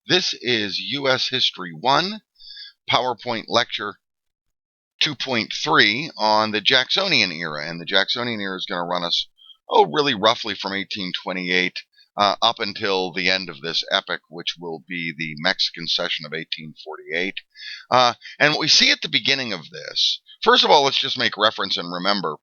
This is U.S. History 1, PowerPoint Lecture 2.3 on the Jacksonian era. And the Jacksonian era is going to run us, really roughly from 1828 up until the end of this epic, which will be the Mexican Cession of 1848. And what we see at the beginning of this, first of all, let's just make reference and remember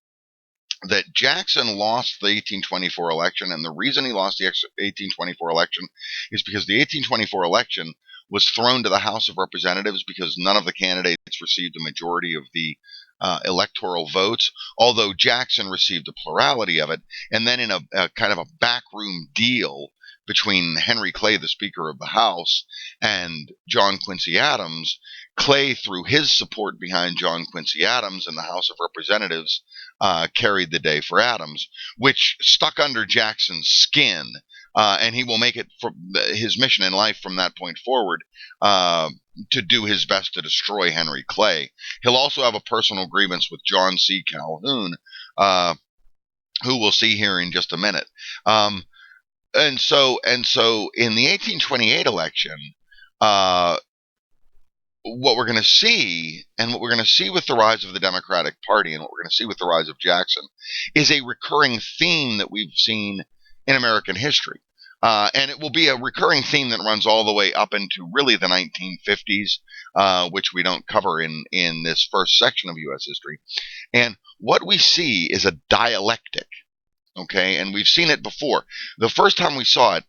that Jackson lost the 1824 election, and the reason he lost the 1824 election is because the 1824 election was thrown to the House of Representatives because none of the candidates received a majority of the electoral votes, although Jackson received a plurality of it. And then in a kind of a backroom deal between Henry Clay, the Speaker of the House, and John Quincy Adams, Clay, through his support behind John Quincy Adams in the House of Representatives, carried the day for Adams, which stuck under Jackson's skin, and he will make it for his mission in life from that point forward to do his best to destroy Henry Clay. He'll also have a personal grievance with John C. Calhoun, who we'll see here in just a minute. And so in the 1828 election, what we're going to see, and what we're going to see with the rise of the Democratic Party, and what we're going to see with the rise of Jackson, is a recurring theme that we've seen in American history. And it will be a recurring theme that runs all the way up into really the 1950s, which we don't cover in this first section of U.S. history. And what we see is a dialectic, okay? And we've seen it before. The first time we saw it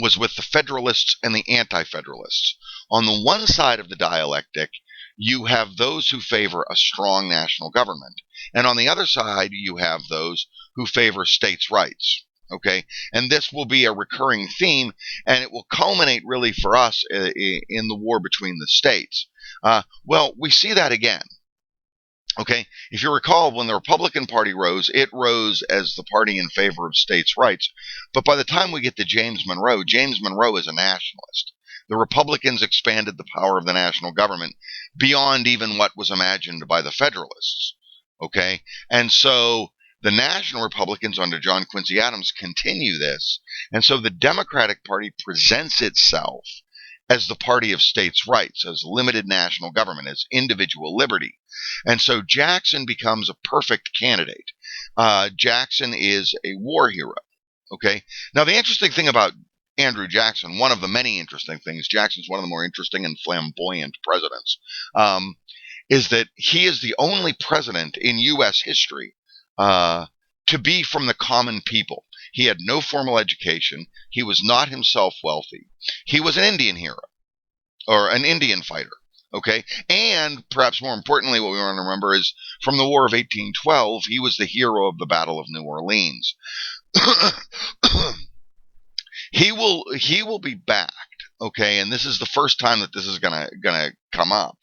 was with the Federalists and the Anti-Federalists. On the one side of the dialectic, you have those who favor a strong national government. And on the other side, you have those who favor states' rights. Okay, and this will be a recurring theme, and it will culminate really for us in the war between the states. Well, we see that again. Okay, if you recall, when the Republican Party rose, it rose as the party in favor of states' rights. But by the time we get to James Monroe is a nationalist. The Republicans expanded the power of the national government beyond even what was imagined by the Federalists. Okay, and so the National Republicans under John Quincy Adams continue this, and so the Democratic Party presents itself as the party of states' rights, as limited national government, as individual liberty. And so Jackson becomes a perfect candidate. Jackson is a war hero. Okay. Now, the interesting thing about Andrew Jackson, one of the many interesting things, Jackson's one of the more interesting and flamboyant presidents, is that he is the only president in U.S. history to be from the common people. He had no formal education. He was not himself wealthy. He was an Indian hero, or an Indian fighter. Okay, and perhaps more importantly, what we want to remember is from the War of 1812, he was the hero of the Battle of New Orleans. He will be backed. Okay, and this is the first time that this is gonna come up.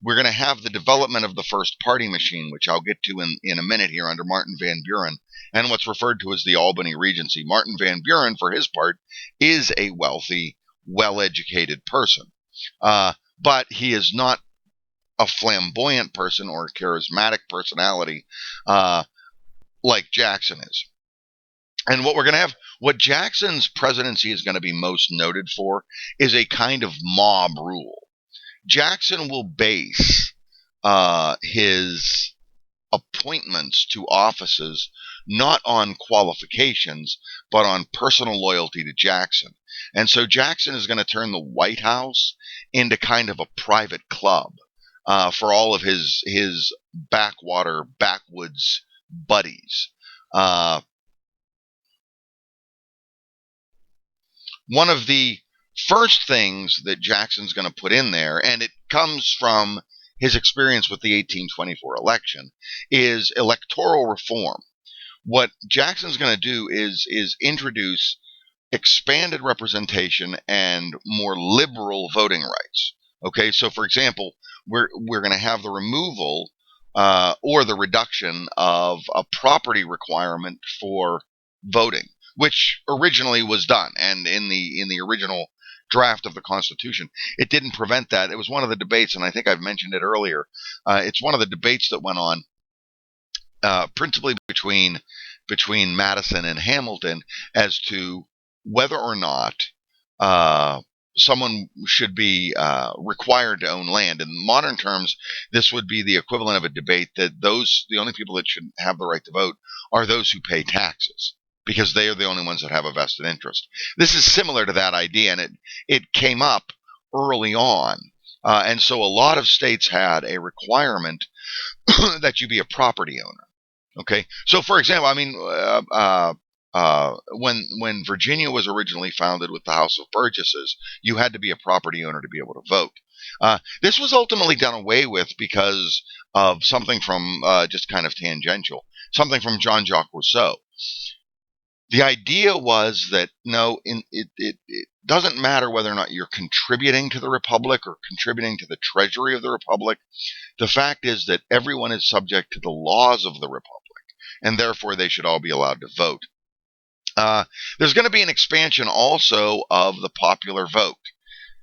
We're going to have the development of the first party machine, which I'll get to in a minute here, under Martin Van Buren, and what's referred to as the Albany Regency. Martin Van Buren, for his part, is a wealthy, well-educated person. But he is not a flamboyant person or a charismatic personality like Jackson is. And what we're going to have, what Jackson's presidency is going to be most noted for, is a kind of mob rule. Jackson will base his appointments to offices not on qualifications, but on personal loyalty to Jackson. And so Jackson is going to turn the White House into kind of a private club for all of his backwoods buddies. One of the first things that Jackson's going to put in there, and it comes from his experience with the 1824 election, is electoral reform. What Jackson's going to do is introduce expanded representation and more liberal voting rights. Okay, so for example, we're going to have the removal or the reduction of a property requirement for voting, which originally was done, and in the original draft of the Constitution, it didn't prevent that. It was one of the debates, and I think I've mentioned it earlier. It's one of the debates that went on principally between Madison and Hamilton as to whether or not someone should be required to own land. In modern terms, this would be the equivalent of a debate that the only people that should have the right to vote are those who pay taxes, because they are the only ones that have a vested interest. This is similar to that idea, and it came up early on. And so a lot of states had a requirement that you be a property owner. Okay, so for example, I mean, when Virginia was originally founded with the House of Burgesses, you had to be a property owner to be able to vote. This was ultimately done away with because of something from just kind of tangential, something from Jean-Jacques Rousseau. The idea was that no, it doesn't matter whether or not you're contributing to the republic or contributing to the treasury of the republic. The fact is that everyone is subject to the laws of the republic, and therefore they should all be allowed to vote. There's going to be an expansion also of the popular vote.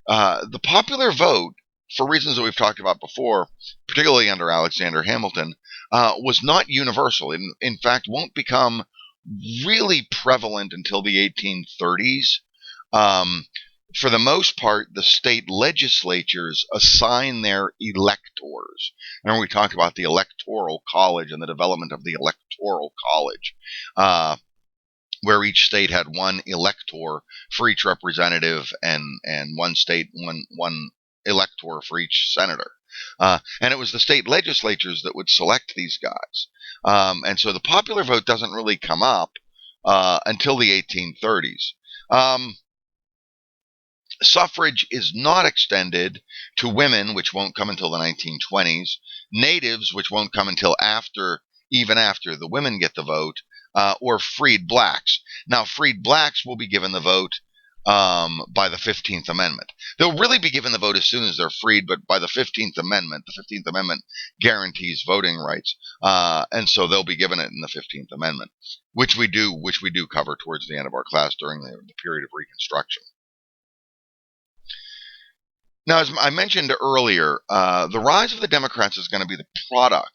The popular vote, for reasons that we've talked about before, particularly under Alexander Hamilton, was not universal. In fact, won't become really prevalent until the 1830s. Um, for the most part, the state legislatures assign their electors. Remember, we talked about the Electoral College and the development of the Electoral College, where each state had one elector for each representative, and one state one elector for each senator. And it was the state legislatures that would select these guys. And so the popular vote doesn't really come up until the 1830s. Suffrage is not extended to women, which won't come until the 1920s, natives, which won't come until even after the women get the vote, or freed blacks. Now, freed blacks will be given the vote by the 15th Amendment. They'll really be given the vote as soon as they're freed, but by the 15th Amendment guarantees voting rights, and so they'll be given it in the 15th Amendment, which we do cover towards the end of our class during the period of Reconstruction. Now, as I mentioned earlier, the rise of the Democrats is going to be the product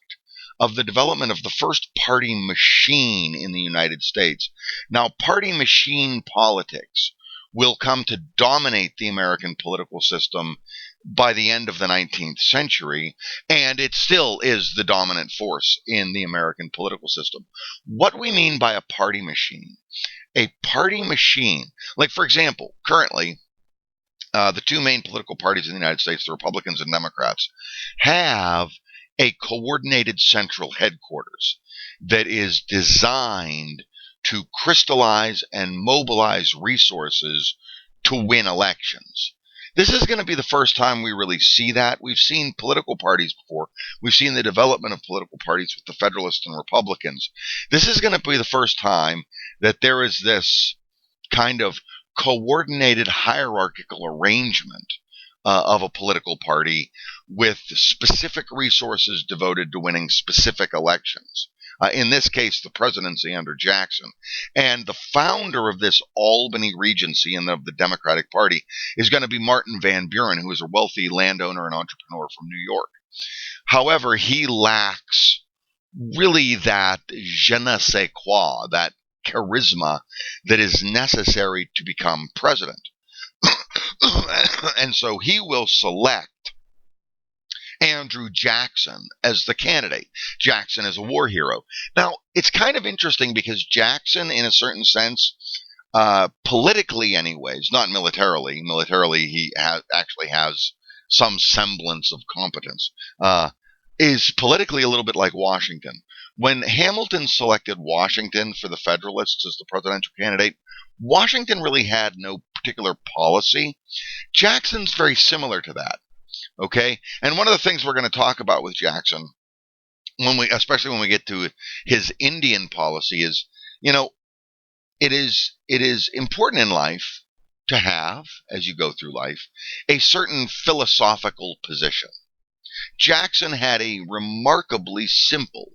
of the development of the first party machine in the United States. Now, party machine politics will come to dominate the American political system by the end of the 19th century, and it still is the dominant force in the American political system. What we mean by a party machine, like, for example, currently, the two main political parties in the United States, the Republicans and Democrats, have a coordinated central headquarters that is designed to crystallize and mobilize resources to win elections. This is going to be the first time we really see that. We've seen political parties before. We've seen the development of political parties with the Federalists and Republicans. This is going to be the first time that there is this kind of coordinated hierarchical arrangement of a political party with specific resources devoted to winning specific elections. In this case, the presidency under Jackson. And the founder of this Albany Regency and of the Democratic Party is going to be Martin Van Buren, who is a wealthy landowner and entrepreneur from New York. However, he lacks really that je ne sais quoi, that charisma that is necessary to become president. And so he will select Andrew Jackson as the candidate. Jackson is a war hero. Now, it's kind of interesting because Jackson, in a certain sense, politically anyways, not militarily, he actually has some semblance of competence, is politically a little bit like Washington. When Hamilton selected Washington for the Federalists as the presidential candidate, Washington really had no particular policy. Jackson's very similar to that. Okay, and one of the things we're going to talk about with Jackson, especially when we get to his Indian policy, is, it is important in life to have, as you go through life, a certain philosophical position. Jackson had a remarkably simple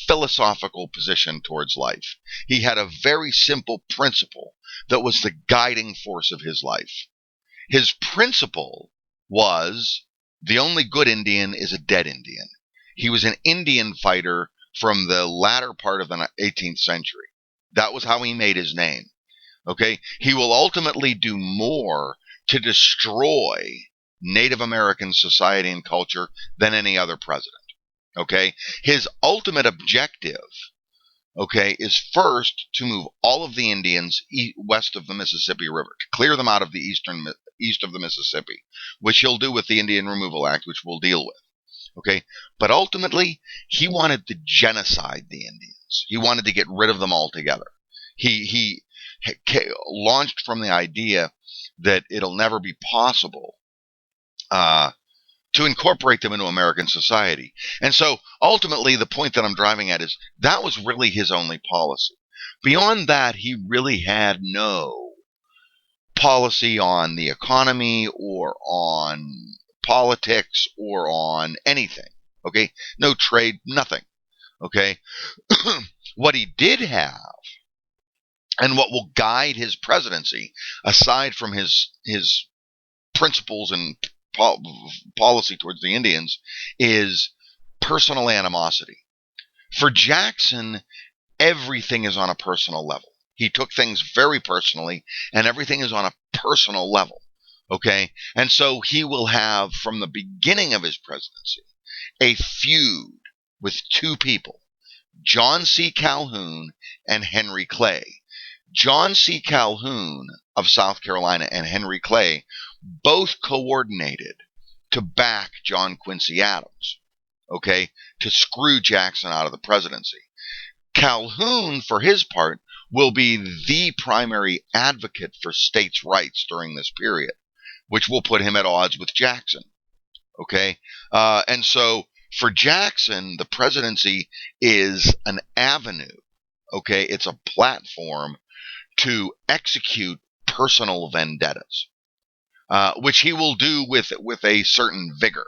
philosophical position towards life. He had a very simple principle that was the guiding force of his life. His principle was the only good Indian is a dead Indian. He was an Indian fighter from the latter part of the 18th century. That was how he made his name. Okay? He will ultimately do more to destroy Native American society and culture than any other president. Okay, his ultimate objective, okay, is first to move all of the Indians west of the Mississippi River, to clear them out of the east of the Mississippi, which he'll do with the Indian Removal Act, which we'll deal with. Okay, but ultimately, he wanted to genocide the Indians. He wanted to get rid of them altogether. He launched from the idea that it'll never be possible to incorporate them into American society. And so ultimately, the point that I'm driving at is that was really his only policy. Beyond that, he really had no policy on the economy or on politics or on anything. Okay? No trade, nothing. Okay? What he did have, and what will guide his presidency, aside from his principles and policy towards the Indians, is personal animosity. For Jackson, everything is on a personal level. He took things very personally, and everything is on a personal level. Okay? And so he will have, from the beginning of his presidency, a feud with two people, John C. Calhoun and Henry Clay. John C. Calhoun of South Carolina and Henry Clay both coordinated to back John Quincy Adams, okay, to screw Jackson out of the presidency. Calhoun, for his part, will be the primary advocate for states' rights during this period, which will put him at odds with Jackson, okay? And so for Jackson, the presidency is an avenue, okay? It's a platform to execute personal vendettas, which he will do with a certain vigor.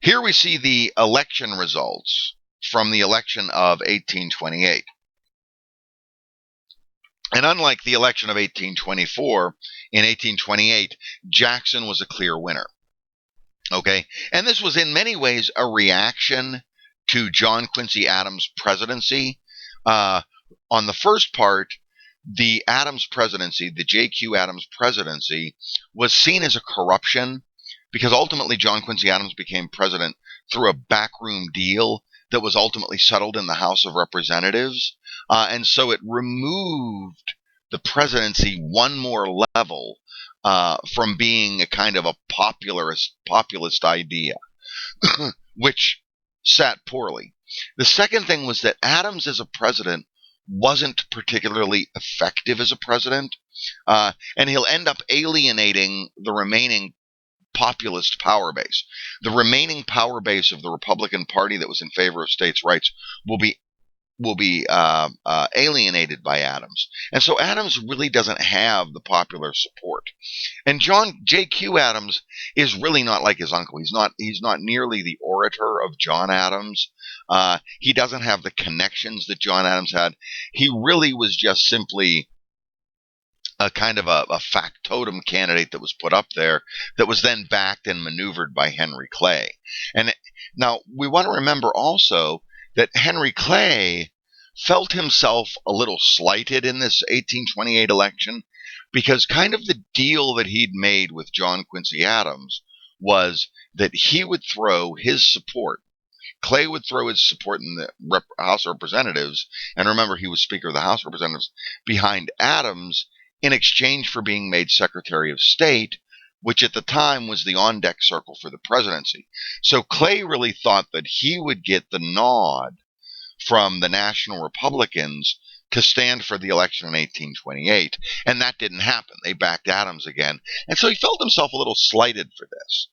Here we see the election results from the election of 1828. And unlike the election of 1824, in 1828, Jackson was a clear winner. Okay? And this was in many ways a reaction to John Quincy Adams' presidency. On the first part, the Adams presidency, the J.Q. Adams presidency, was seen as a corruption because ultimately John Quincy Adams became president through a backroom deal that was ultimately settled in the House of Representatives. And so it removed the presidency one more level from being a kind of a populist idea, which sat poorly. The second thing was that Adams as a president wasn't particularly effective as a president, and he'll end up alienating the remaining populist power base. The remaining power base of the Republican Party that was in favor of states' rights will be alienated by Adams, and so Adams really doesn't have the popular support. And John J.Q. Adams is really not like his uncle. He's not nearly the orator of John Adams. He doesn't have the connections that John Adams had. He really was just simply a kind of a factotum candidate that was put up there that was then backed and maneuvered by Henry Clay. And now we want to remember also that Henry Clay felt himself a little slighted in this 1828 election because kind of the deal that he'd made with John Quincy Adams was that he would throw his support. Clay would throw his support in the House of Representatives, and remember he was Speaker of the House of Representatives, behind Adams in exchange for being made Secretary of State, which at the time was the on-deck circle for the presidency. So Clay really thought that he would get the nod from the National Republicans to stand for the election in 1828, and that didn't happen. They backed Adams again, and so he felt himself a little slighted for this.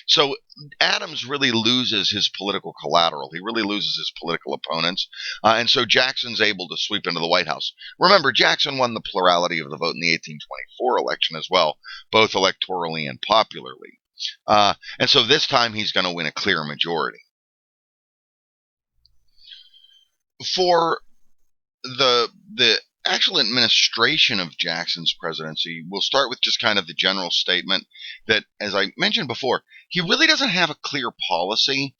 So Adams really loses his political collateral. He really loses his political opponents. And so Jackson's able to sweep into the White House. Remember, Jackson won the plurality of the vote in the 1824 election as well, both electorally and popularly. And so this time he's going to win a clear majority. For the actual administration of Jackson's presidency, we'll start with just kind of the general statement that, as I mentioned before, he really doesn't have a clear policy.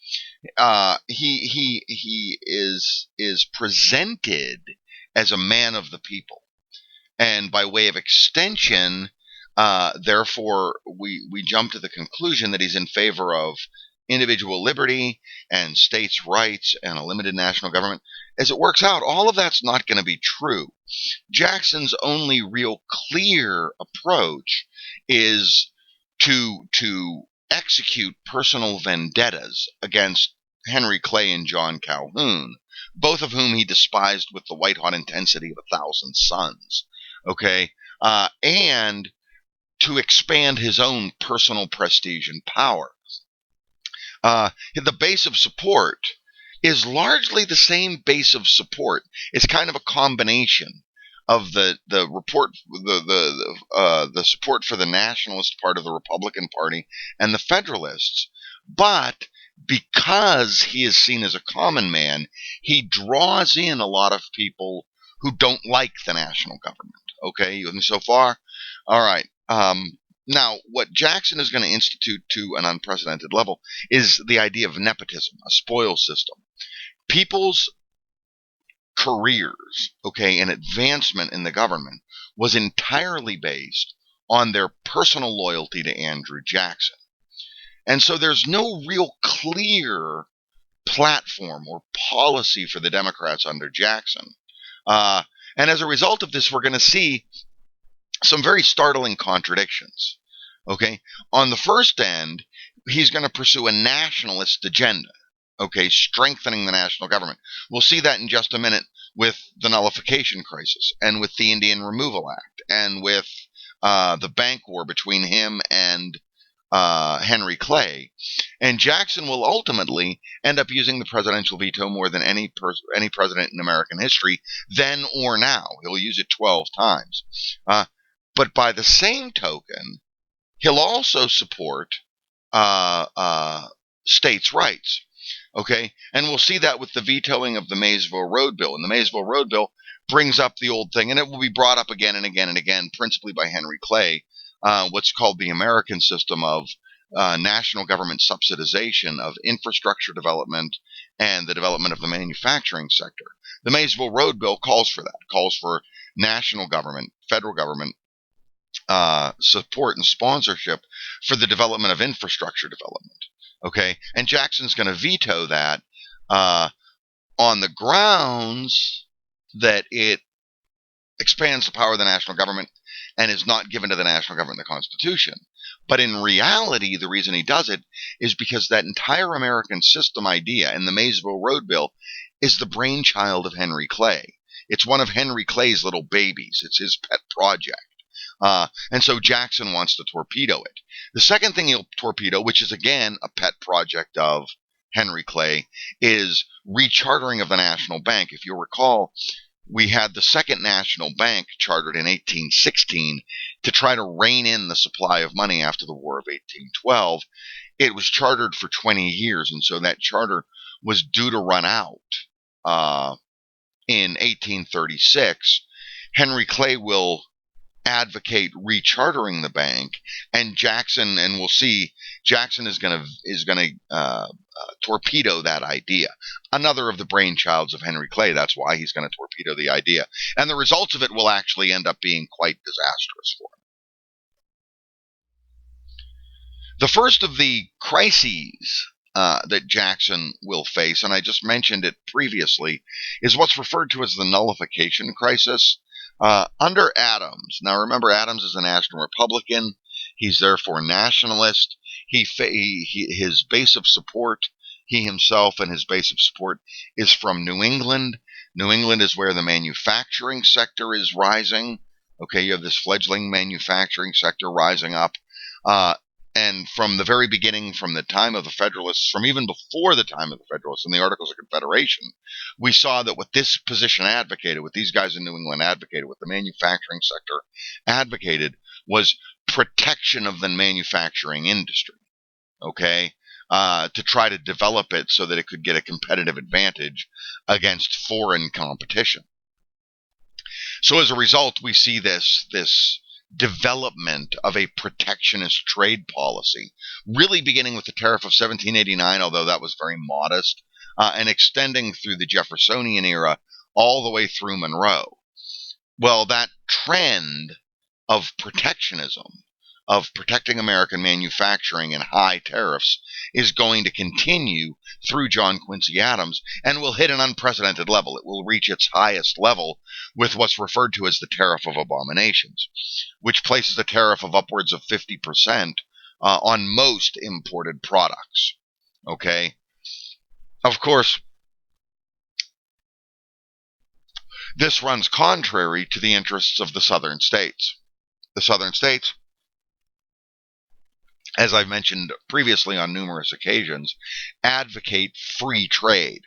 He is presented as a man of the people. And by way of extension, therefore, we jump to the conclusion that he's in favor of individual liberty and states' rights and a limited national government. As it works out, all of that's not going to be true. Jackson's only real clear approach is to execute personal vendettas against Henry Clay and John Calhoun, both of whom he despised with the white-hot intensity of 1,000 suns. Okay, and to expand his own personal prestige and power. The base of support is largely the same base of support. It's kind of a combination of the support for the nationalist part of the Republican Party and the Federalists, but because he is seen as a common man, he draws in a lot of people who don't like the national government. Okay, you with me so far? All right. Now, what Jackson is going to institute to an unprecedented level is the idea of nepotism, a spoil system. People's careers, okay, and advancement in the government was entirely based on their personal loyalty to Andrew Jackson. And so there's no real clear platform or policy for the Democrats under Jackson. And as a result of this, we're going to see some very startling contradictions. Okay, on the first end, he's going to pursue a nationalist agenda. Okay, strengthening the national government. We'll see that in just a minute with the nullification crisis and with the Indian Removal Act and with the bank war between him and Henry Clay. And Jackson will ultimately end up using the presidential veto more than any president in American history, then or now. He'll use it 12 times. But by the same token, he'll also support states' rights. Okay, and we'll see that with the vetoing of the Maysville Road Bill. And the Maysville Road Bill brings up the old thing, and it will be brought up again and again and again, principally by Henry Clay, what's called the American system of national government subsidization of infrastructure development and the development of the manufacturing sector. The Maysville Road Bill calls for that, calls for national government, federal government, support and sponsorship for the development of infrastructure development. Okay, and Jackson's going to veto that on the grounds that it expands the power of the national government and is not given to the national government in the Constitution. But in reality, the reason he does it is because that entire American system idea in the Maysville Road Bill is the brainchild of Henry Clay. It's one of Henry Clay's little babies. It's his pet project. And so Jackson wants to torpedo it. The second thing he'll torpedo, which is again a pet project of Henry Clay, is rechartering of the National Bank. If you'll recall, we had the Second National Bank chartered in 1816 to try to rein in the supply of money after the War of 1812. It was chartered for 20 years, and so that charter was due to run out in 1836. Henry Clay will advocate rechartering the bank, and Jackson, and we'll see, Jackson is going to torpedo that idea. Another of the brainchilds of Henry Clay. That's why he's going to torpedo the idea, and the results of it will actually end up being quite disastrous for him. The first of the crises that Jackson will face, and I just mentioned it previously, is what's referred to as the nullification crisis. Under Adams, now remember, Adams is a national Republican. He's therefore nationalist. His base of support, he himself and his base of support, is from New England. New England is where the manufacturing sector is rising. Okay, you have this fledgling manufacturing sector rising up. And from the very beginning, from the time of the Federalists, from even before the time of the Federalists and the Articles of Confederation, we saw that what this position advocated, what these guys in New England advocated, what the manufacturing sector advocated, was protection of the manufacturing industry, okay, to try to develop it so that it could get a competitive advantage against foreign competition. So as a result, we see this development of a protectionist trade policy, really beginning with the tariff of 1789, although that was very modest, and extending through the Jeffersonian era all the way through Monroe. Well, that trend of protectionism, of protecting American manufacturing and high tariffs, is going to continue through John Quincy Adams and will hit an unprecedented level. It will reach its highest level with what's referred to as the tariff of abominations, which places a tariff of upwards of 50% on most imported products. Okay? Of course, this runs contrary to the interests of the southern states. The southern states, as I've mentioned previously on numerous occasions, advocate free trade.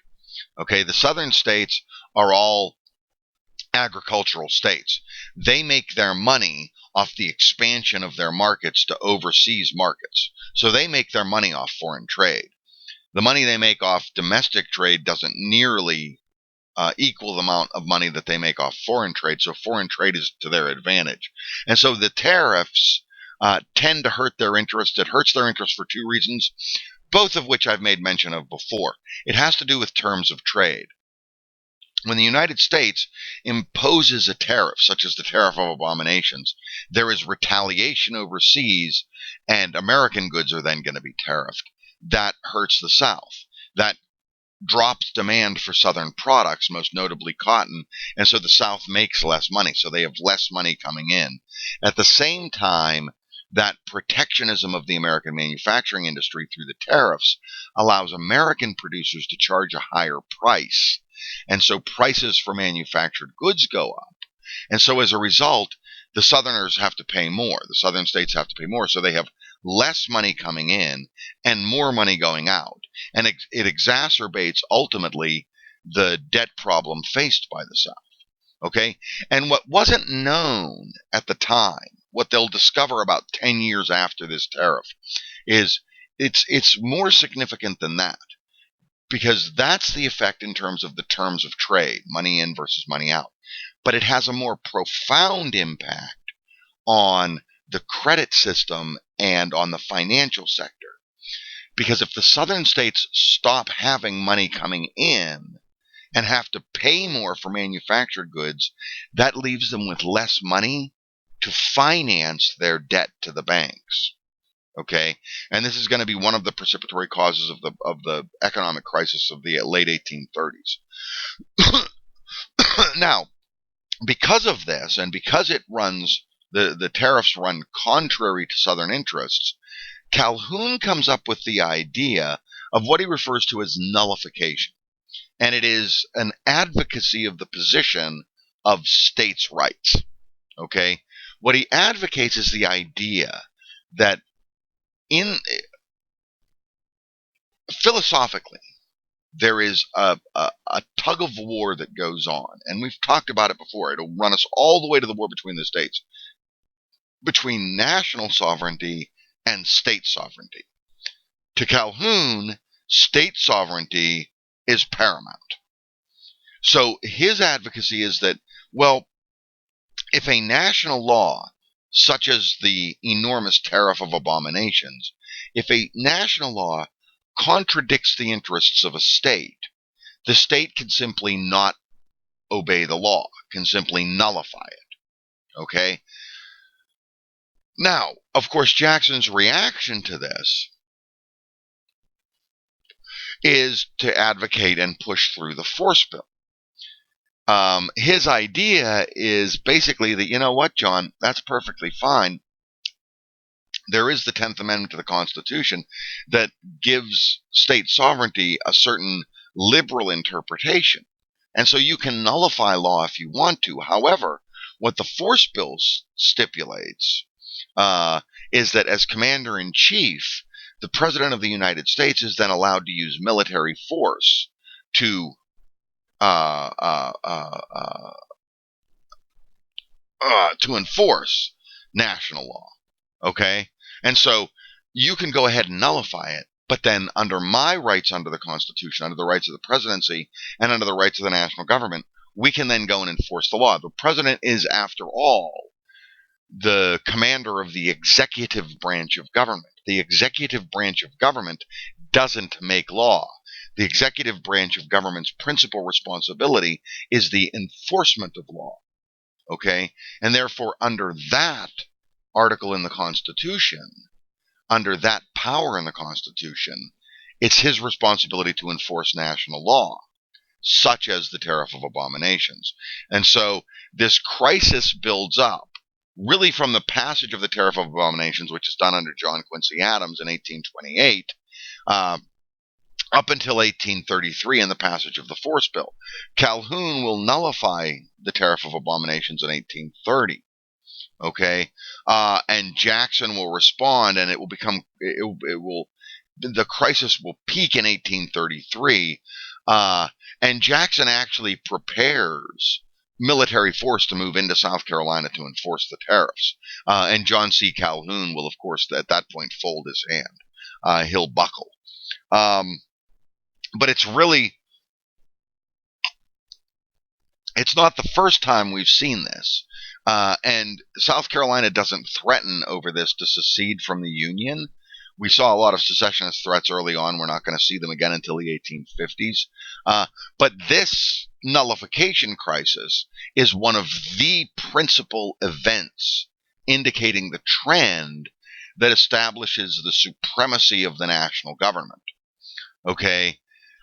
Okay, the southern states are all agricultural states. They make their money off the expansion of their markets to overseas markets. So they make their money off foreign trade. The money they make off domestic trade doesn't nearly equal the amount of money that they make off foreign trade. So foreign trade is to their advantage. And so the tariffs tend to hurt their interest. It hurts their interest for two reasons, both of which I've made mention of before. It has to do with terms of trade. When the United States imposes a tariff, such as the tariff of abominations, there is retaliation overseas, and American goods are then going to be tariffed. That hurts the South. That drops demand for Southern products, most notably cotton, and so the South makes less money, so they have less money coming in. At the same time, that protectionism of the American manufacturing industry through the tariffs allows American producers to charge a higher price. And so prices for manufactured goods go up. And so as a result, the Southerners have to pay more. The Southern states have to pay more. So they have less money coming in and more money going out. And it exacerbates ultimately the debt problem faced by the South. Okay? And what wasn't known at the time, what they'll discover about 10 years after this tariff, is it's more significant than that. Because that's the effect in terms of the terms of trade, money in versus money out. But it has a more profound impact on the credit system and on the financial sector. Because if the southern states stop having money coming in and have to pay more for manufactured goods, that leaves them with less money to finance their debt to the banks. Okay, and this is going to be one of the precipitory causes of the economic crisis of the late 1830s. Now, because of this, and because the tariffs run contrary to Southern interests, Calhoun comes up with the idea of what he refers to as nullification, and it is an advocacy of the position of states' rights. Okay, what he advocates is the idea that philosophically, there is a tug of war that goes on, and we've talked about it before. It'll run us all the way to the war between the states, between national sovereignty and state sovereignty. To Calhoun, state sovereignty is paramount. So his advocacy is that, well, if a national law, such as the enormous tariff of abominations, if a national law contradicts the interests of a state, the state can simply not obey the law, can simply nullify it. Okay? Now, of course, Jackson's reaction to this is to advocate and push through the force bill. His idea is basically that, you know what, John, that's perfectly fine. There is the 10th Amendment to the Constitution that gives state sovereignty a certain liberal interpretation. And so you can nullify law if you want to. However, what the force bill stipulates is that as commander-in-chief, the President of the United States is then allowed to use military force to enforce national law. Okay? And so you can go ahead and nullify it, but then under my rights under the Constitution, under the rights of the presidency, and under the rights of the national government, we can then go and enforce the law. The president is, after all, the commander of the executive branch of government. The executive branch of government doesn't make law. The executive branch of government's principal responsibility is the enforcement of law. Okay? And therefore, under that article in the Constitution, under that power in the Constitution, it's his responsibility to enforce national law, such as the Tariff of Abominations. And so this crisis builds up really from the passage of the Tariff of Abominations, which is done under John Quincy Adams in 1828, up until 1833 and the passage of the Force Bill. Calhoun will nullify the Tariff of Abominations in 1830. Okay, and Jackson will respond, and the crisis will peak in 1833, and Jackson actually prepares military force to move into South Carolina to enforce the tariffs, and John C. Calhoun will, of course, at that point fold his hand. He'll buckle. But it's not the first time we've seen this. And South Carolina doesn't threaten over this to secede from the Union. We saw a lot of secessionist threats early on. We're not going to see them again until the 1850s. But this nullification crisis is one of the principal events indicating the trend that establishes the supremacy of the national government. Okay?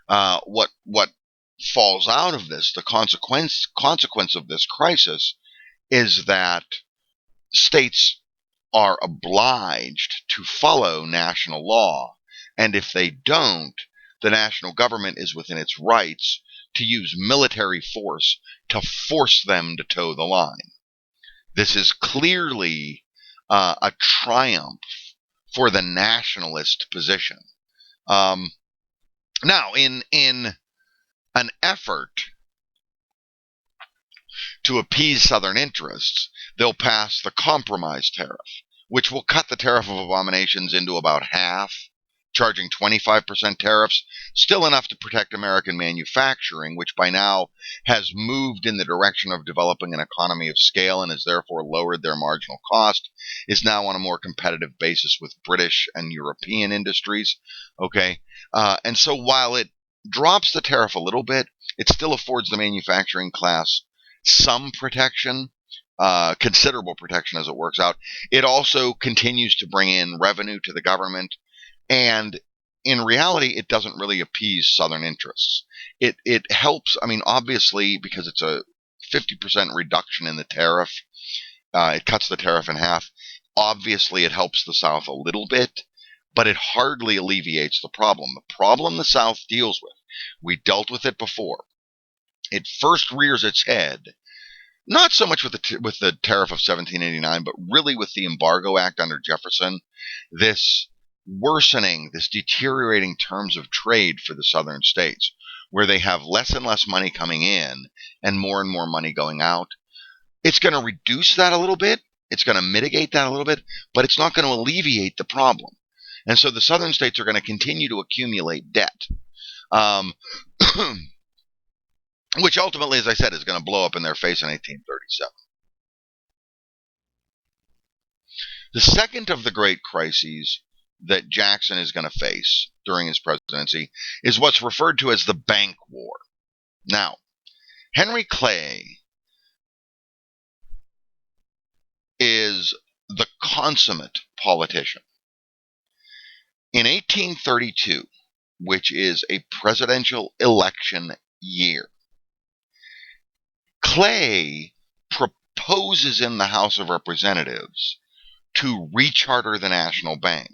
What falls out of this, the consequence of this crisis, is that states are obliged to follow national law, and if they don't, the national government is within its rights to use military force to force them to toe the line. This is clearly a triumph for the nationalist position. Now, in an effort to appease Southern interests, they'll pass the compromise tariff, which will cut the Tariff of Abominations into about half, charging 25% tariffs, still enough to protect American manufacturing, which by now has moved in the direction of developing an economy of scale and has therefore lowered their marginal cost, is now on a more competitive basis with British and European industries. Okay, and so while it drops the tariff a little bit, it still affords the manufacturing class some protection, considerable protection as it works out. It also continues to bring in revenue to the government, and in reality, it doesn't really appease Southern interests. It helps, I mean, obviously, because it's a 50% reduction in the tariff, it cuts the tariff in half. Obviously, it helps the South a little bit, but it hardly alleviates the problem. The problem the South deals with, we dealt with it before. It first rears its head, not so much with the tariff of 1789, but really with the Embargo Act under Jefferson. This worsening, this deteriorating terms of trade for the southern states, where they have less and less money coming in and more money going out. It's going to reduce that a little bit. It's going to mitigate that a little bit, but it's not going to alleviate the problem. And so the southern states are going to continue to accumulate debt. Which ultimately, as I said, is going to blow up in their face in 1837. The second of the great crises that Jackson is going to face during his presidency is what's referred to as the Bank War. Now, Henry Clay is the consummate politician. In 1832, which is a presidential election year, Clay proposes in the House of Representatives to recharter the National Bank.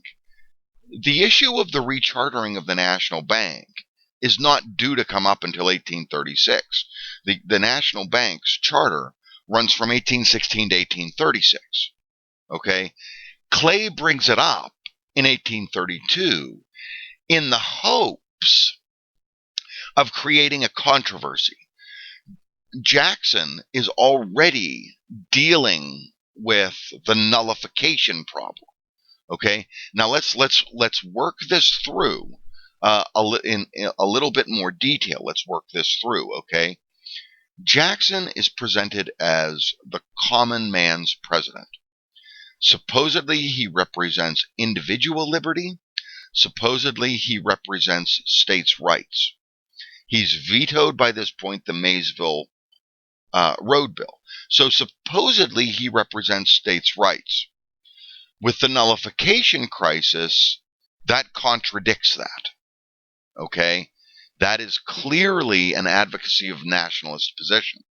The issue of the rechartering of the National Bank is not due to come up until 1836. The National Bank's charter runs from 1816 to 1836. Okay? Clay brings it up in 1832 in the hopes of creating a controversy. Jackson is already dealing with the nullification problem. Okay, now let's work this through in a little bit more detail. Let's work this through. Okay, Jackson is presented as the common man's president. Supposedly he represents individual liberty. Supposedly he represents states' rights. He's vetoed by this point the Maysville road bill. So supposedly he represents states' rights. With the nullification crisis, that contradicts that. Okay? That is clearly an advocacy of nationalist position.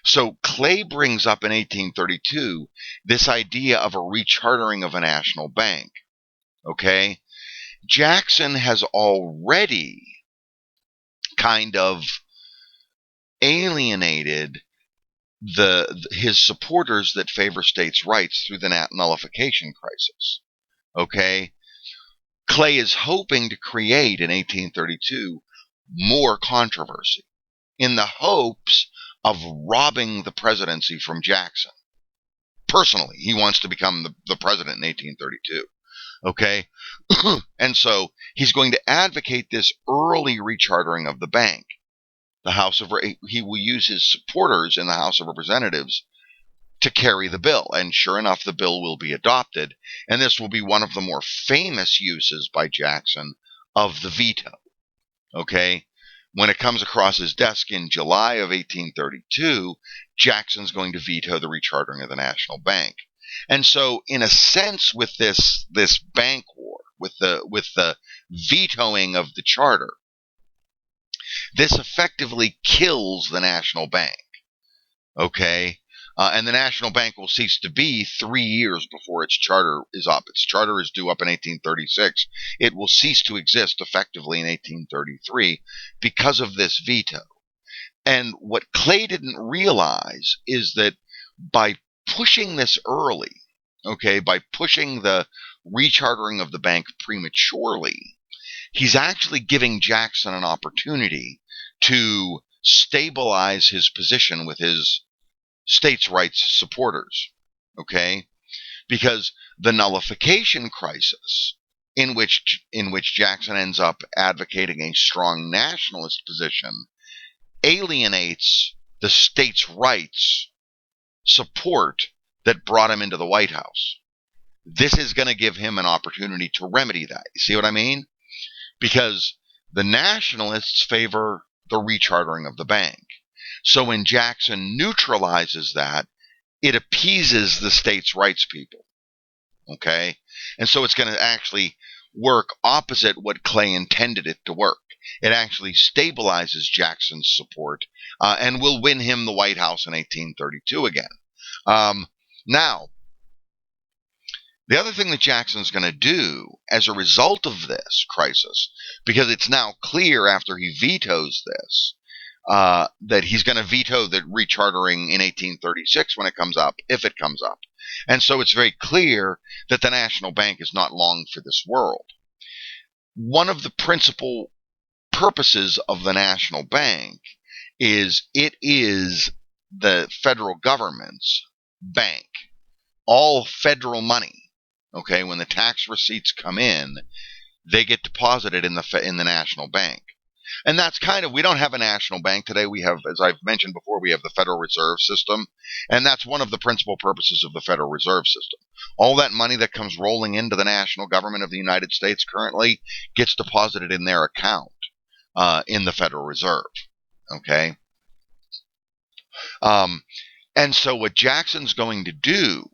So Clay brings up in 1832 this idea of a rechartering of a national bank. Okay? Jackson has already kind of alienated his supporters that favor states' rights through the nullification crisis. Okay? Clay is hoping to create in 1832 more controversy in the hopes of robbing the presidency from Jackson. Personally, he wants to become the president in 1832. Okay? And so he's going to advocate this early rechartering of the bank. He will use his supporters in the House of Representatives to carry the bill. And sure enough, the bill will be adopted. And this will be one of the more famous uses by Jackson of the veto. Okay? When it comes across his desk in July of 1832, Jackson's going to veto the rechartering of the national bank. And so, in a sense, with this bank war, with the vetoing of the charter, this effectively kills the national bank. Okay? And the national bank will cease to be 3 years before its charter is up. Its charter is due up in 1836. It will cease to exist effectively in 1833 because of this veto. And what Clay didn't realize is that by pushing this early, okay, by pushing the rechartering of the bank prematurely, he's actually giving Jackson an opportunity to stabilize his position with his states' rights supporters, okay? Because the nullification crisis, in which Jackson ends up advocating a strong nationalist position, alienates the states' rights support that brought him into the White House. This is going to give him an opportunity to remedy that. You see what I mean? Because the nationalists favor the rechartering of the bank. So when Jackson neutralizes that, it appeases the states' rights people. Okay? And so it's going to actually work opposite what Clay intended it to work. It actually stabilizes Jackson's support and will win him the White House in 1832 again. Now, the other thing that Jackson's going to do as a result of this crisis, because it's now clear after he vetoes this, that he's going to veto the rechartering in 1836 when it comes up, if it comes up. And so it's very clear that the National Bank is not long for this world. One of the principal purposes of the National Bank is it is the federal government's bank. All federal money, okay, when the tax receipts come in, they get deposited in the National Bank. And that's kind of, we don't have a national bank today. We have, as I've mentioned before, we have the Federal Reserve System. And that's one of the principal purposes of the Federal Reserve System. All that money that comes rolling into the national government of the United States currently gets deposited in their account in the Federal Reserve. Okay? And so what Jackson's going to do,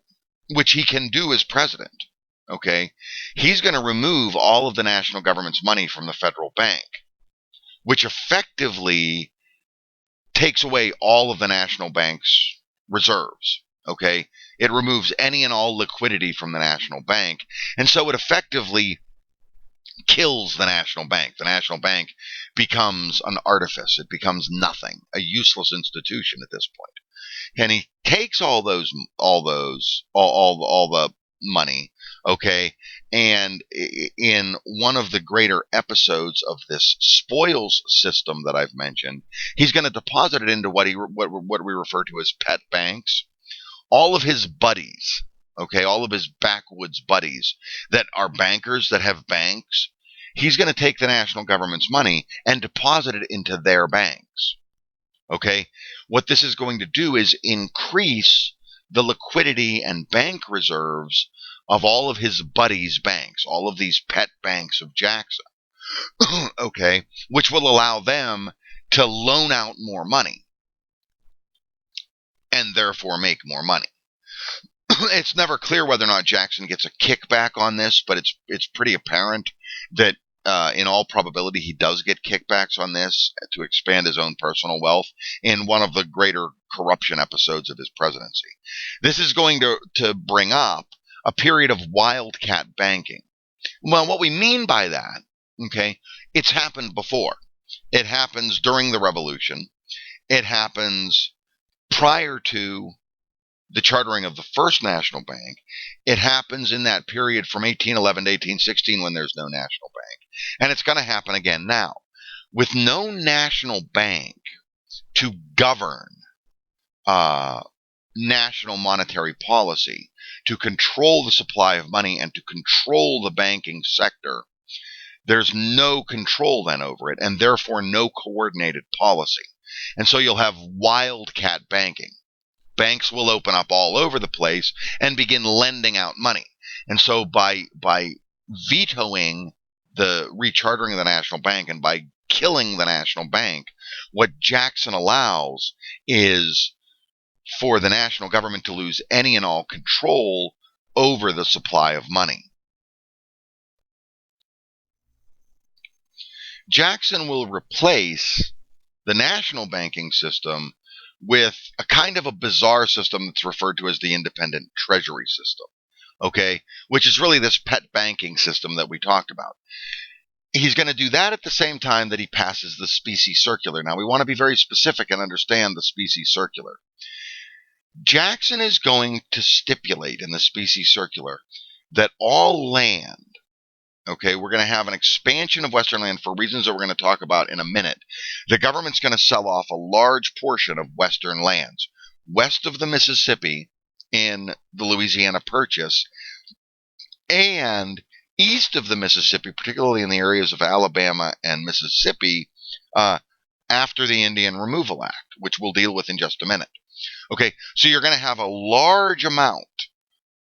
which he can do as president, okay, he's going to remove all of the national government's money from the federal bank, which effectively takes away all of the national bank's reserves. Okay, it removes any and all liquidity from the national bank, and so it effectively kills the national bank. The national bank becomes an artifice. It becomes nothing, a useless institution at this point. And he takes all the money, okay, and in one of the greater episodes of this spoils system that I've mentioned, he's going to deposit it into what we refer to as pet banks. All of his buddies, okay, all of his backwoods buddies that are bankers that have banks, he's going to take the national government's money and deposit it into their banks. Okay, what this is going to do is increase the liquidity and bank reserves of all of his buddies' banks, all of these pet banks of Jackson, okay, which will allow them to loan out more money. and therefore make more money. It's never clear whether or not Jackson gets a kickback on this, but it's pretty apparent that in all probability he does get kickbacks on this to expand his own personal wealth in one of the greater corruption episodes of his presidency. This is going to bring up a period of wildcat banking. Well, what we mean by that, okay, it's happened before. It happens during the revolution. It happens prior to the chartering of the first national bank. It happens in that period from 1811 to 1816 when there's no national bank. And it's going to happen again now. With no national bank to govern national monetary policy, to control the supply of money and to control the banking sector, there's no control then over it, and therefore no coordinated policy. And so you'll have wildcat banking. Banks will open up all over the place and begin lending out money. And so by vetoing the rechartering of the national bank and by killing the national bank, what Jackson allows is for the national government to lose any and all control over the supply of money. Jackson will replace the national banking system with a kind of a bizarre system that's referred to as the independent treasury system, okay, which is really this pet banking system that we talked about. He's going to do that at the same time that he passes the specie circular. Now, we want to be very specific and understand the specie circular. Jackson is going to stipulate in the specie circular that all land, okay, we're going to have an expansion of Western land for reasons that we're going to talk about in a minute. The government's going to sell off a large portion of Western lands west of the Mississippi in the Louisiana Purchase and east of the Mississippi, particularly in the areas of Alabama and Mississippi, after the Indian Removal Act, which we'll deal with in just a minute. Okay, so you're going to have a large amount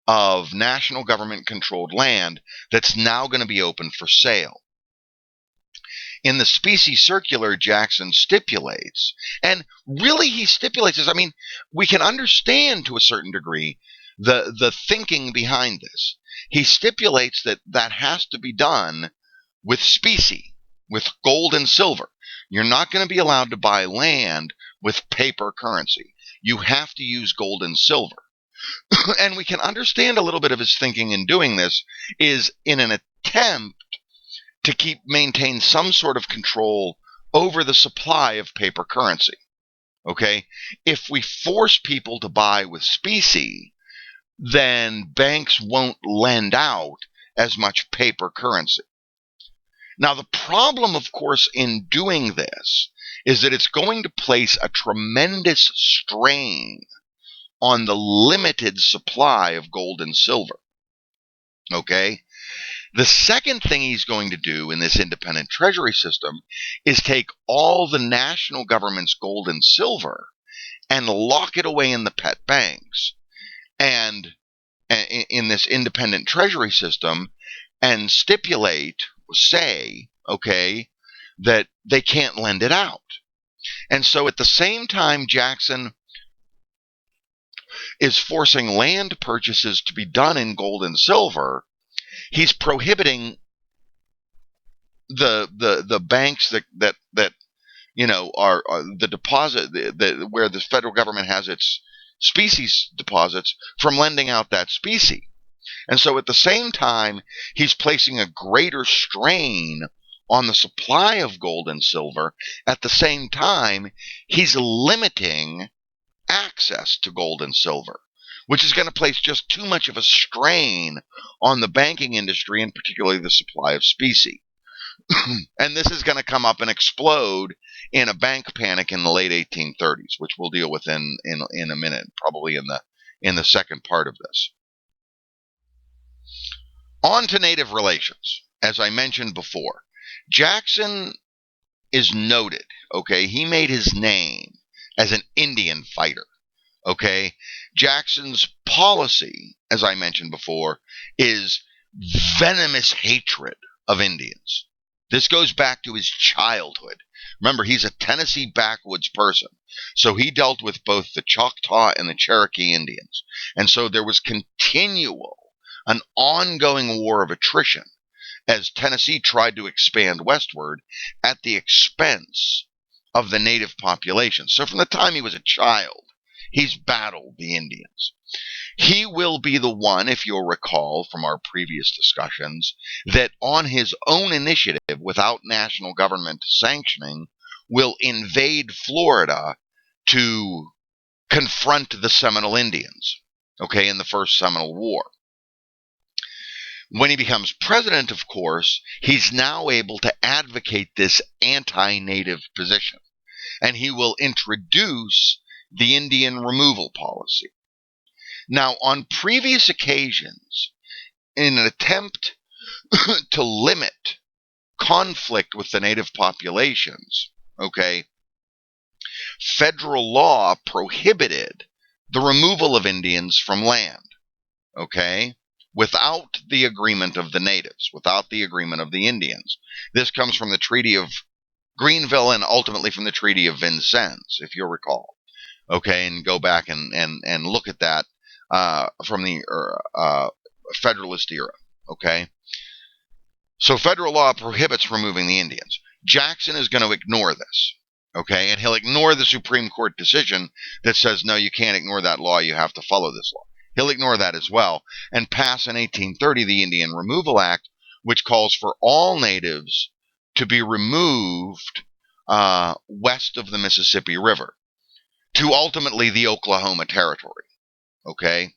of national government-controlled land that's now going to be open for sale. In the specie circular, Jackson stipulates, and really he stipulates this, I mean, we can understand to a certain degree the thinking behind this. He stipulates that that has to be done with specie, with gold and silver. You're not going to be allowed to buy land with paper currency. You have to use gold and silver. And we can understand a little bit of his thinking in doing this is in an attempt to maintain some sort of control over the supply of paper currency. Okay? If we force people to buy with specie, then banks won't lend out as much paper currency. Now, the problem, of course, in doing this is that it's going to place a tremendous strain on the limited supply of gold and silver. Okay? The second thing he's going to do in this independent treasury system is take all the national government's gold and silver and lock it away in the pet banks and in this independent treasury system and say, okay, that they can't lend it out. And so at the same time, Jackson is forcing land purchases to be done in gold and silver. He's prohibiting the banks that you know are the deposit where the federal government has its species deposits from lending out that specie. And so at the same time, he's placing a greater strain on the supply of gold and silver. At the same time, he's limiting access to gold and silver, which is going to place just too much of a strain on the banking industry and particularly the supply of specie. And this is going to come up and explode in a bank panic in the late 1830s, which we'll deal with in a minute, probably in the second part of this. On to native relations. As I mentioned before, Jackson is noted, okay? He made his name as an Indian fighter, okay? Jackson's policy, as I mentioned before, is venomous hatred of Indians. This goes back to his childhood. Remember, he's a Tennessee backwoods person. So he dealt with both the Choctaw and the Cherokee Indians. And so there was an ongoing war of attrition as Tennessee tried to expand westward at the expense of the native population. So from the time he was a child, he's battled the Indians. He will be the one, if you'll recall from our previous discussions, that on his own initiative, without national government sanctioning, will invade Florida to confront the Seminole Indians, okay, in the First Seminole War. When he becomes president, of course, he's now able to advocate this anti-native position, and he will introduce the Indian removal policy. Now, on previous occasions, in an attempt to limit conflict with the native populations, okay, federal law prohibited the removal of Indians from land, okay, without the agreement of the natives, without the agreement of the Indians. This comes from the Treaty of Greenville and ultimately from the Treaty of Vincennes, if you'll recall. Okay, and go back and look at that from the Federalist era. Okay, so federal law prohibits removing the Indians. Jackson is going to ignore this. Okay, and he'll ignore the Supreme Court decision that says, no, you can't ignore that law, you have to follow this law. He'll ignore that as well and pass in 1830 the Indian Removal Act, which calls for all natives to be removed west of the Mississippi River to ultimately the Oklahoma Territory. Okay,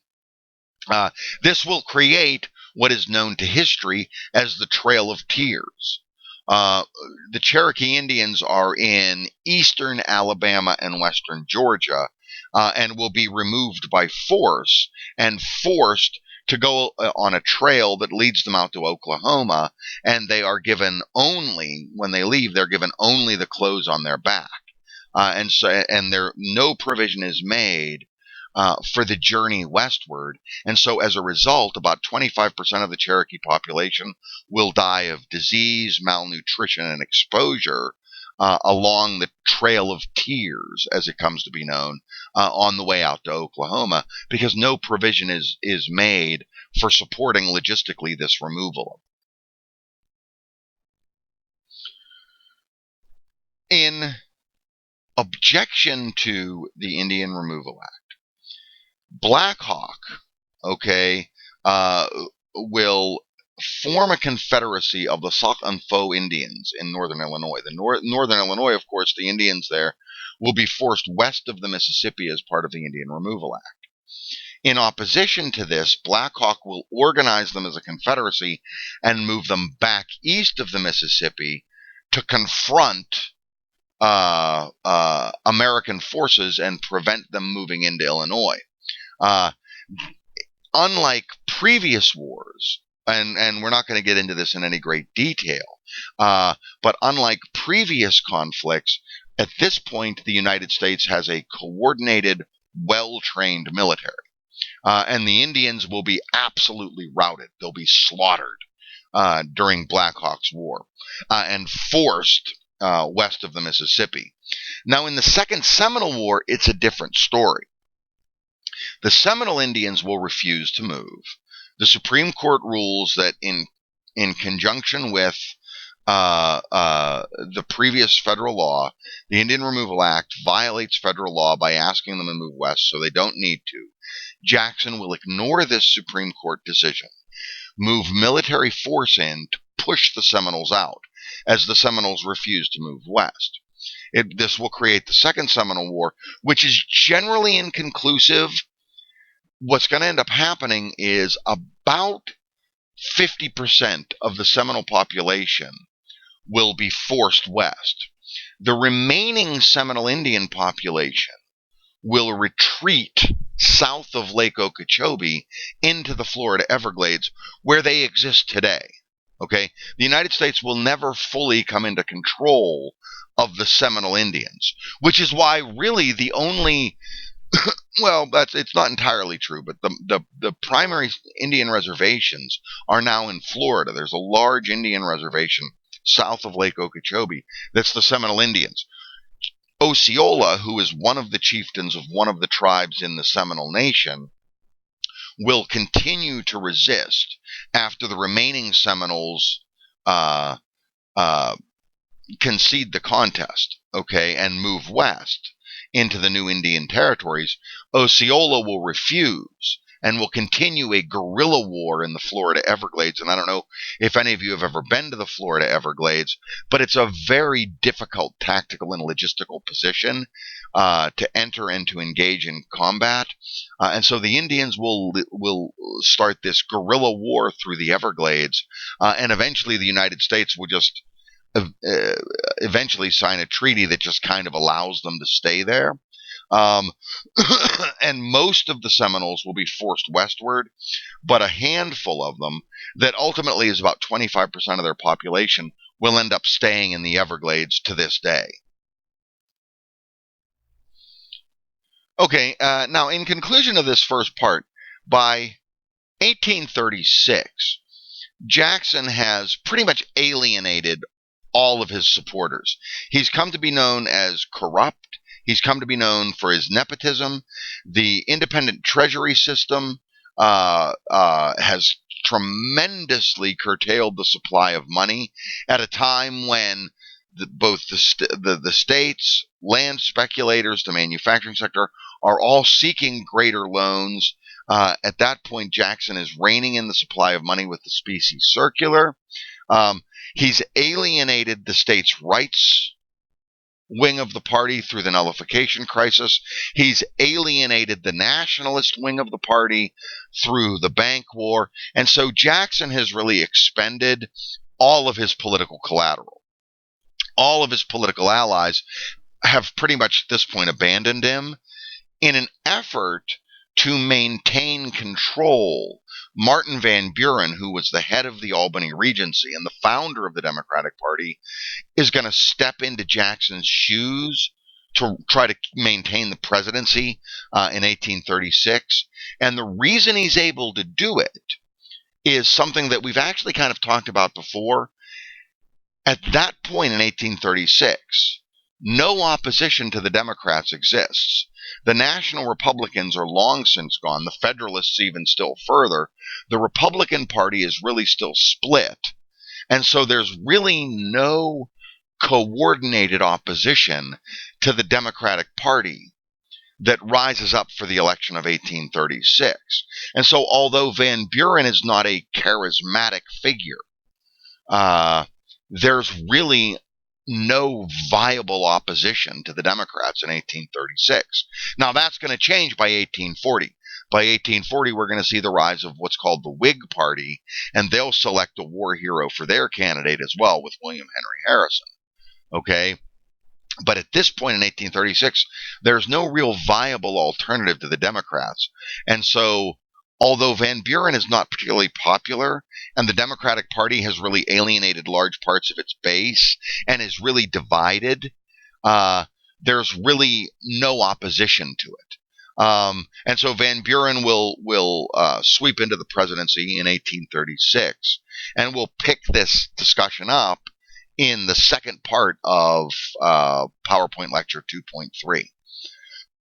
this will create what is known to history as the Trail of Tears. The Cherokee Indians are in eastern Alabama and western Georgia, and will be removed by force and forced to go on a trail that leads them out to Oklahoma, and they are given only, when they leave, they're given only the clothes on their back. And no provision is made for the journey westward. And so as a result, about 25% of the Cherokee population will die of disease, malnutrition, and exposure along the Trail of Tears, as it comes to be known, on the way out to Oklahoma, because no provision is made for supporting logistically this removal. In objection to the Indian Removal Act, Black Hawk, okay, will form a confederacy of the Sac and Fox Indians in northern Illinois. Northern Illinois, of course, the Indians there will be forced west of the Mississippi as part of the Indian Removal Act. In opposition to this, Black Hawk will organize them as a confederacy and move them back east of the Mississippi to confront American forces and prevent them moving into Illinois. Unlike previous wars, and we're not going to get into this in any great detail, but unlike previous conflicts, at this point the United States has a coordinated, well-trained military. And the Indians will be absolutely routed. They'll be slaughtered during Black Hawk's War and forced west of the Mississippi. Now, in the Second Seminole War, it's a different story. The Seminole Indians will refuse to move. The Supreme Court rules that in conjunction with the previous federal law, the Indian Removal Act violates federal law by asking them to move west, so they don't need to. Jackson will ignore this Supreme Court decision, move military force in to push the Seminoles out, as the Seminoles refuse to move west. This will create the Second Seminole War, which is generally inconclusive. What's going to end up happening is about 50% of the Seminole population will be forced west. The remaining Seminole Indian population will retreat south of Lake Okeechobee into the Florida Everglades, where they exist today. Okay, the United States will never fully come into control of the Seminole Indians, which is why really the only well, it's not entirely true, but the primary Indian reservations are now in Florida. There's a large Indian reservation south of Lake Okeechobee. That's the Seminole Indians. Osceola, who is one of the chieftains of one of the tribes in the Seminole Nation, will continue to resist after the remaining Seminoles uh, uh, concede the contest, okay, and move west into the new Indian territories. Osceola will refuse and will continue a guerrilla war in the Florida Everglades. And I don't know if any of you have ever been to the Florida Everglades, but it's a very difficult tactical and logistical position to enter and to engage in combat. And so the Indians will start this guerrilla war through the Everglades, and eventually the United States will just eventually sign a treaty that just kind of allows them to stay there. Um, and most of the Seminoles will be forced westward, but a handful of them, that ultimately is about 25% of their population, will end up staying in the Everglades to this day. Okay, now in conclusion of this first part, by 1836, Jackson has pretty much alienated all of his supporters. He's come to be known as corrupt. He's come to be known for his nepotism. The independent treasury system has tremendously curtailed the supply of money at a time when both the states, land speculators, the manufacturing sector are all seeking greater loans. At that point, Jackson is reining in the supply of money with the specie circular. He's alienated the states' rights wing of the party through the nullification crisis. He's alienated the nationalist wing of the party through the bank war. And so Jackson has really expended all of his political collateral. All of his political allies have pretty much at this point abandoned him in an effort to maintain control. Martin Van Buren, who was the head of the Albany Regency and the founder of the Democratic Party, is going to step into Jackson's shoes to try to maintain the presidency in 1836. And the reason he's able to do it is something that we've actually kind of talked about before. At that point in 1836, no opposition to the Democrats exists. The National Republicans are long since gone, the Federalists even still further. The Republican Party is really still split. And so there's really no coordinated opposition to the Democratic Party that rises up for the election of 1836. And so although Van Buren is not a charismatic figure, there's really no viable opposition to the Democrats in 1836. Now, that's going to change by 1840. By 1840, we're going to see the rise of what's called the Whig Party, and they'll select a war hero for their candidate as well, with William Henry Harrison. Okay? But at this point in 1836, there's no real viable alternative to the Democrats. And so, although Van Buren is not particularly popular, and the Democratic Party has really alienated large parts of its base and is really divided, there's really no opposition to it. And so Van Buren will sweep into the presidency in 1836, and we'll pick this discussion up in the second part of PowerPoint Lecture 2.3.